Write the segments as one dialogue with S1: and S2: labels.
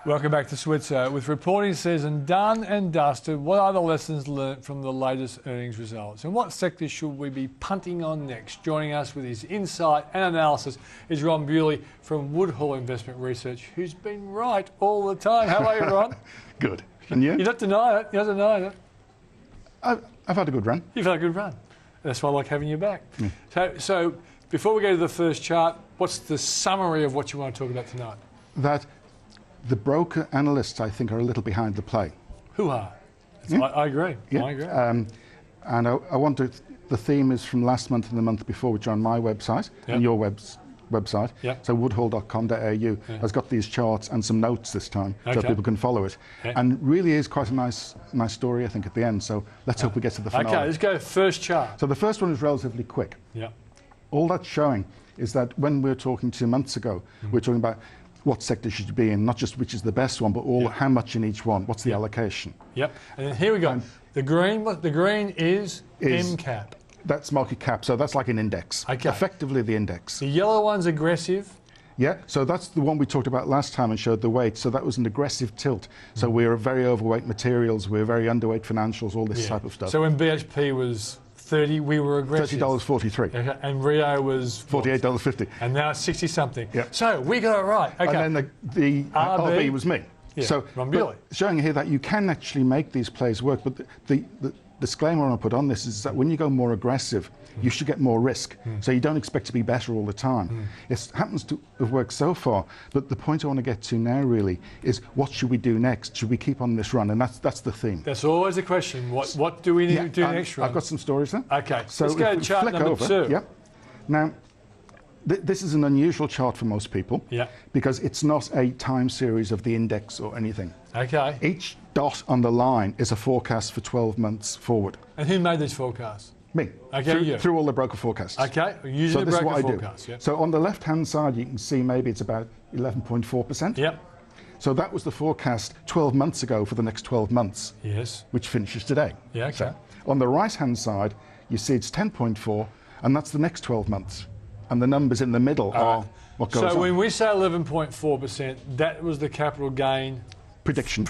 S1: Welcome back to Switzer. With reporting season done and dusted, what are the lessons learnt from the latest earnings results? And what sectors should we be punting on next? Joining us with his insight and analysis is Ron Bewley from Woodhall Investment Research, who's been right all the time. How are you, Ron?
S2: Good. And you?
S1: You don't deny it. You don't deny it.
S2: I've had a good run.
S1: You've had a good run. That's why I like having you back.
S2: Mm.
S1: So before we go to the first chart, what's the summary of what you want to talk about tonight?
S2: That the broker analysts, I think, are a little behind the play.
S1: Who are?
S2: Yeah.
S1: I agree.
S2: Yeah.
S1: I agree.
S2: And I wanted, the theme is from last month and the month before, which are on my website and your website.
S1: Yep.
S2: So woodhall.com.au has got these charts and some notes this time, so people can follow it.
S1: Okay.
S2: And really is quite a nice story, I think, at the end. So let's hope we get to the finale.
S1: Okay, let's go first chart.
S2: So the first one is relatively quick.
S1: Yeah.
S2: All that's showing is that when we were talking 2 months ago, we were talking about what sector should you be in, not just which is the best one, but how much in each one, what's the allocation.
S1: Yep, and then here we go. The green is MCAP.
S2: That's market cap, so that's like an index.
S1: Okay.
S2: Effectively the index.
S1: The yellow one's aggressive.
S2: Yeah, so that's the one we talked about last time and showed the weight. So that was an aggressive tilt. So we're very overweight materials, we're very underweight financials, all this type of stuff.
S1: So when BHP was 30, we were aggressive.
S2: $30.43.
S1: Okay. And Rio was
S2: $48.50.
S1: And now it's 60 something.
S2: Yeah.
S1: So we got it right. Okay.
S2: And then the RB was me.
S1: Yeah,
S2: so
S1: Ron Bewley.
S2: Showing here that you can actually make these plays work, but the disclaimer I want to put on this is that when you go more aggressive, you should get more risk. So you don't expect to be better all the time. It happens to have worked so far, but the point I want to get to now really is what should we do next? Should we keep on this run? And that's the theme.
S1: That's always the question. What do we need to do next, Ron?
S2: I've got some stories there.
S1: Okay,
S2: so
S1: let's go to chart number 2.
S2: Yep. Now, this is an unusual chart for most people because it's not a time series of the index or anything.
S1: Okay.
S2: Each dot on the line is a forecast for 12 months forward.
S1: And who made these forecasts?
S2: Me.
S1: Okay,
S2: through all the broker forecasts.
S1: Okay, using the broker forecast. Yep.
S2: So on the left-hand side, you can see maybe it's about 11.4%.
S1: Yep.
S2: So that was the forecast 12 months ago for the next 12 months.
S1: Yes.
S2: Which finishes today.
S1: Yeah, okay.
S2: So on the right-hand side, you see it's 10.4, and that's the next 12 months. And the numbers in the middle are what goes on.
S1: So when we say 11.4%, that was the capital gain
S2: prediction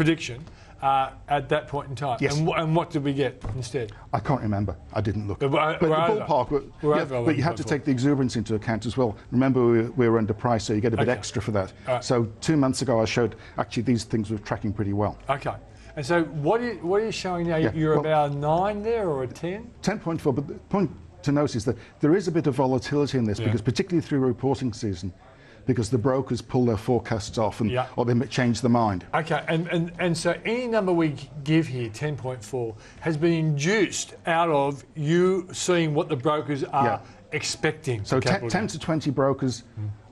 S1: at that point in time.
S2: Yes.
S1: And what did we get instead?
S2: I can't remember. I didn't look. But
S1: we're
S2: the ballpark, but you have to take the exuberance into account as well. Remember, we were underpriced, so you get a bit extra for that. So 2 months ago, I showed actually these things were tracking pretty well.
S1: Okay. And so what are you showing now? You're about a 9 there or a 10?
S2: 10.4, but the point to note is that there is a bit of volatility in this because particularly through reporting season, because the brokers pull their forecasts off and or they change their mind.
S1: Okay, and so any number we give here, 10.4, has been induced out of you seeing what the brokers are expecting.
S2: So 10 to 20 brokers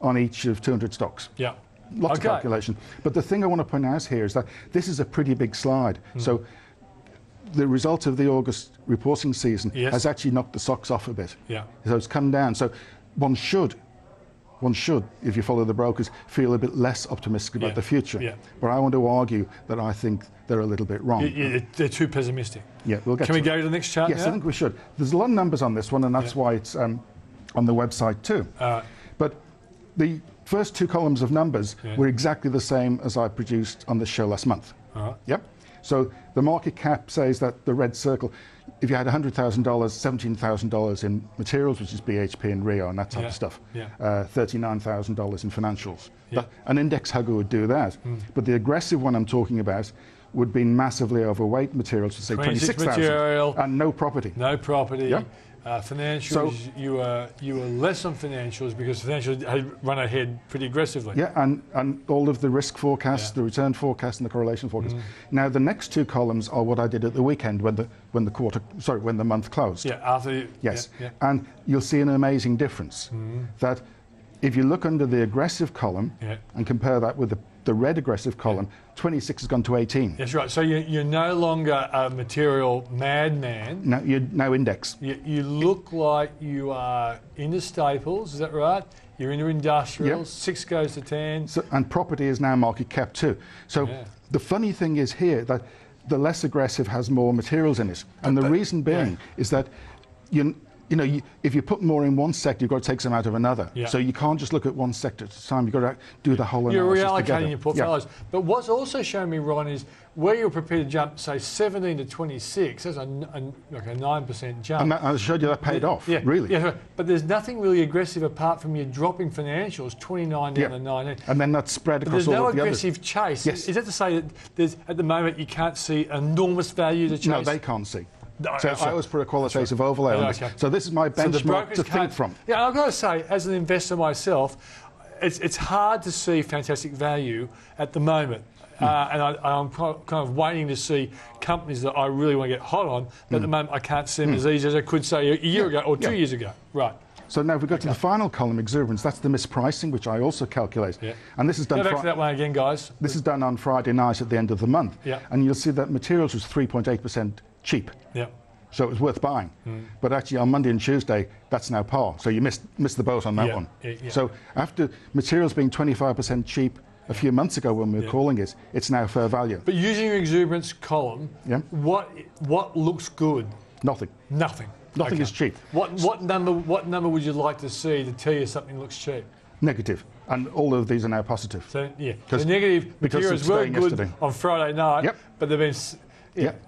S2: on each of 200 stocks.
S1: Yeah.
S2: Lots of calculation. But the thing I want to point out here is that this is a pretty big slide. So the result of the August reporting season has actually knocked the socks off a bit.
S1: Yeah.
S2: So it's come down. So one should, if you follow the brokers, feel a bit less optimistic about the future. Yeah. But I want to argue that I think they're a little bit wrong.
S1: They're too pessimistic.
S2: Yeah, we'll get
S1: Can we go to the next chart
S2: Yes,
S1: now?
S2: I think we should. There's a lot of numbers on this one, and that's why it's on the website too. But the first 2 columns of numbers were exactly the same as I produced on the show last month. Yep. So the market cap says that the red circle, if you had $100,000, $17,000 in materials, which is BHP and Rio and that type of stuff, $39,000 in financials. An index hugger would do that. But the aggressive one I'm talking about would be massively overweight materials, say 26,000, and no property.
S1: No property. Yeah. Financials, so, you were less on financials because financials had run ahead pretty aggressively.
S2: Yeah, and all of the risk forecasts, the return forecast, and the correlation forecast. Now the next 2 columns are what I did at the weekend when the month closed.
S1: Yeah, after.
S2: And you'll see an amazing difference. That if you look under the aggressive column and compare that with the red aggressive column, 26 has gone to 18.
S1: That's right. So you're no longer a material madman.
S2: No, you're now index.
S1: You look like you are into staples. Is that right? You're into industrials. 6 goes to 10.
S2: So, and property is now market cap too. So the funny thing is here that the less aggressive has more materials in it, and the reason being is that you know, if you put more in one sector, you've got to take some out of another.
S1: Yeah.
S2: So you can't just look at one sector at a time. You've got to do the whole
S1: You're
S2: analysis
S1: reallocating
S2: together.
S1: your portfolios. But what's also shown me, Ron, is where you're prepared to jump, say, 17 to 26, that's like a 9% jump.
S2: And I showed you that paid off, really.
S1: Yeah, but there's nothing really aggressive apart from your dropping financials, 29 down to 19.
S2: And then that's spread across all of the others.
S1: There's no aggressive chase.
S2: Yes.
S1: Is that to say that there's, at the moment, you can't see enormous value to chase?
S2: No, they can't see.
S1: No,
S2: so I always put a qualitative overlay on this. So this is my benchmark to think from.
S1: Yeah, I've got to say, as an investor myself, it's hard to see fantastic value at the moment. And I'm kind of waiting to see companies that I really want to get hot on. But at the moment, I can't see them as easy as I could say a year ago or 2 years ago. Right.
S2: So now if we go to the final column, exuberance, that's the mispricing, which I also calculate.
S1: Yeah.
S2: And this is done.
S1: Go back to that one again, guys.
S2: This is done on Friday night at the end of the month.
S1: Yeah.
S2: And you'll see that materials was 3.8% cheap.
S1: Yeah.
S2: So it was worth buying. But actually on Monday and Tuesday, that's now par. So you missed the boat on that one.
S1: Yeah.
S2: So after materials being 25% cheap a few months ago when we were calling it, it's now fair value.
S1: But using your exuberance column, what looks good?
S2: Nothing.
S1: Nothing.
S2: Nothing is cheap.
S1: What number would you like to see to tell you something looks cheap?
S2: Negative. And all of these are now positive.
S1: So the negative materials were good on Friday night, but they've been.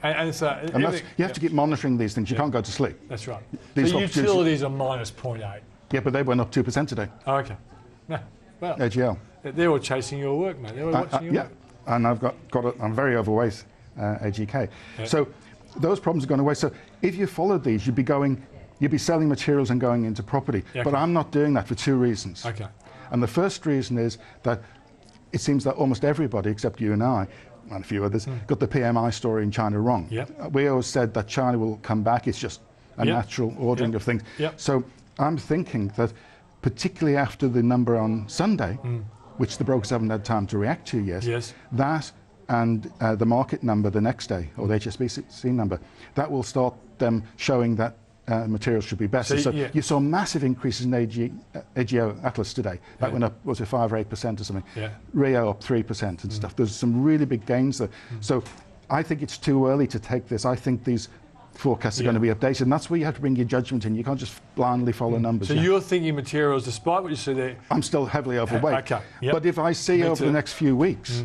S1: And so
S2: you have to keep monitoring these things. You can't go to sleep.
S1: That's right.
S2: These
S1: the utilities are minus 0.8.
S2: Yeah, but they went up 2% today.
S1: Oh, okay. No, well,
S2: AGL.
S1: They're all chasing your work, mate. They're all watching your work.
S2: And I've got I'm very overweight, AGK. Yeah. So those problems are going away. So if you followed these, you'd be selling materials and going into property. Yeah, but I'm not doing that for two reasons.
S1: Okay.
S2: And the first reason is that it seems that almost everybody, except you and I, and a few others, got the PMI story in China wrong.
S1: Yep.
S2: We always said that China will come back. It's just a natural ordering of things.
S1: Yep.
S2: So I'm thinking that particularly after the number on Sunday, which the brokers haven't had time to react to yet, that and the market number the next day, or the HSBC number, that will start them showing that materials should be better. So you saw massive increases in AGO Atlas today. That went up, was it 5 or 8% or something? Yeah. Rio up 3% and stuff. There's some really big gains there. So I think it's too early to take this. I think these forecasts are going to be updated, and that's where you have to bring your judgment in. You can't just blindly follow numbers.
S1: So you're thinking materials, despite what you see there?
S2: I'm still heavily overweight.
S1: Okay.
S2: But if I see over the next few weeks,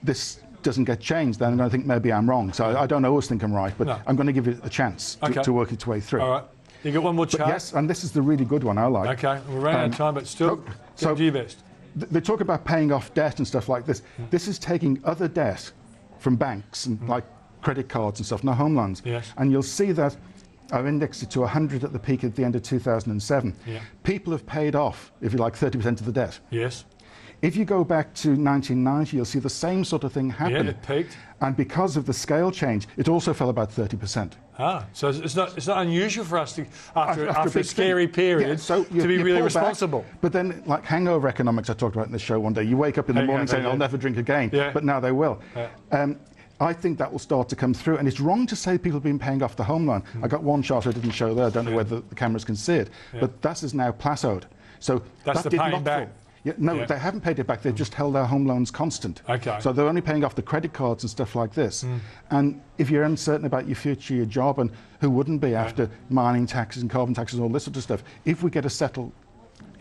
S2: this doesn't get changed, then I'm going to think maybe I'm wrong. So I don't always think I'm right, but I'm going to give it a chance to work its way through.
S1: All right. You got one more chart?
S2: Yes, and this is the really good one I like.
S1: Okay, we're running out of time, but still, do your best.
S2: They talk about paying off debt and stuff like this. This is taking other debt from banks and like credit cards and stuff, no home loans.
S1: Yes.
S2: And you'll see that I've indexed it to 100 at the peak at the end of 2007.
S1: Yeah.
S2: People have paid off, if you like, 30% of the debt.
S1: Yes.
S2: If you go back to 1990, you'll see the same sort of thing happen.
S1: Yeah, it peaked.
S2: And because of the scale change, it also fell about 30%.
S1: So it's not unusual for us to, after a scary period, to be really responsible.
S2: Back, but then, like hangover economics I talked about in the show one day, you wake up in the morning saying, I'll never drink again, but now they will. Yeah. I think that will start to come through, and it's wrong to say people have been paying off the home loan. I got one chart I didn't show there, I don't know whether the cameras can see it, but that is now plateaued. So
S1: that's the paying back.
S2: They haven't paid it back. They've just held their home loans constant.
S1: Okay.
S2: So they're only paying off the credit cards and stuff like this. And if you're uncertain about your future, your job, and who wouldn't be after mining taxes and carbon taxes and all this sort of stuff, if we get a settled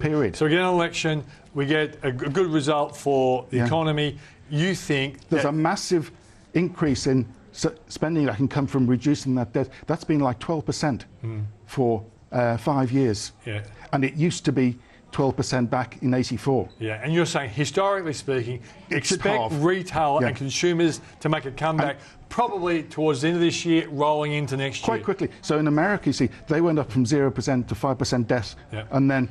S2: period.
S1: So we get an election, we get a good result for the economy. You think
S2: there's a massive increase in spending that can come from reducing that debt. That's been like 12% for 5 years. Yeah. And it used to be 12% back in '84.
S1: Yeah, and you're saying, historically speaking, expect retail and consumers to make a comeback probably towards the end of this year, rolling into next year.
S2: Quite quickly. So in America, you see, they went up from 0% to 5% debt, and then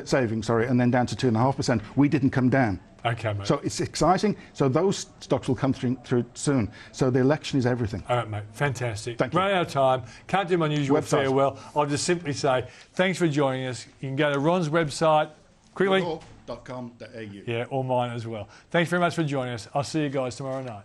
S2: savings, and then down to 2.5%. We didn't come down.
S1: Okay, mate.
S2: So it's exciting. So those stocks will come through soon. So the election is everything.
S1: All right, mate. Fantastic.
S2: Thank you.
S1: Running out of time. Can't do my usual farewell. I'll just simply say thanks for joining us. You can go to Ron's website quickly.
S2: .com.au.
S1: Yeah, or mine as well. Thanks very much for joining us. I'll see you guys tomorrow night.